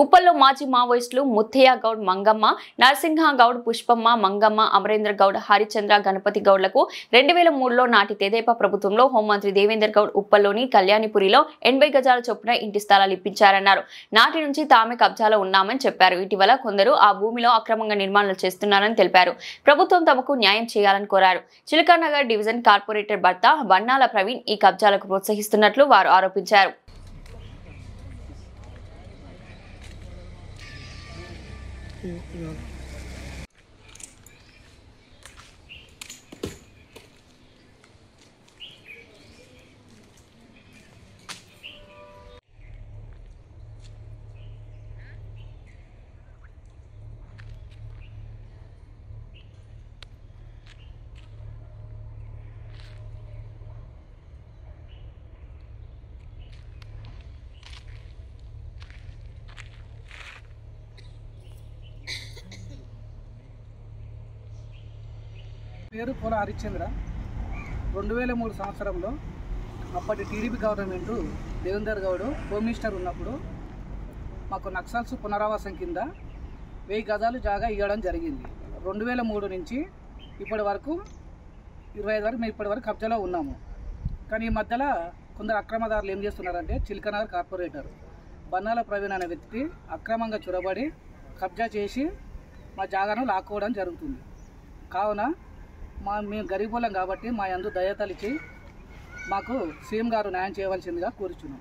ఉప్పల్లో మాజీ మావోయిస్టులు ముత్తయ్య గౌడ్ మంగమ్మ, నరసింహ గౌడ్, పుష్పమ్మ, మంగమ్మ, అమరేంద్ర గౌడ్, హరిచంద్ర, గణపతి గౌడ్లకు 2003లో నాటి తెదేపా ప్రభుత్వంలో హోంమంత్రి దేవేందర్ గౌడ్ ఉప్పల్లోని కళ్యాణిపురిలో 80 గజాల చొప్పున ఇంటి స్థలాలు ఇప్పించారన్నారు. నాటి నుంచి తామే కబ్జాలో ఉన్నామని చెప్పారు. ఇటీవల కొందరు ఆ భూమిలో అక్రమంగా నిర్మాణాలు చేస్తున్నారని తెలిపారు. ప్రభుత్వం తమకు న్యాయం చేయాలని కోరారు. చిలకానగర్ డివిజన్ కార్పొరేటర్ భర్త బన్నాల ప్రవీణ్ ఈ కబ్జాలకు ప్రోత్సహిస్తున్నట్లు వారు ఆరోపించారు. పేరు పోల హరిచంద్ర. 2003 సంవత్సరంలో అప్పటి TDP government Devender Goud home minister ఉన్నప్పుడు మాకు నక్సల్స్ పునరావాసం కింద 1000 గజాలు జాగా ఇవ్వడం జరిగింది. 2003 నుంచి ఇప్పటి వరకు 25 వరకు మేము ఇప్పటి వరకు కబ్జాలో ఉన్నాము. కానీ ఈ మధ్యలో కొందరు అక్రమదారులు ఏం చేస్తున్నారంటే చిలకనగర్ కార్పొరేటర్ బన్నాల ప్రవీణ్ అనే వ్యక్తి అక్రమంగా చొరబడి కబ్జా చేసి మా జాగాను లాక్కోవడం జరుగుతుంది. కావున మేము గరీబులం కాబట్టి మా యందు దయతలిచి మాకు సీఎం గారు న్యాయం చేయవలసిందిగా కోరుచున్నాం.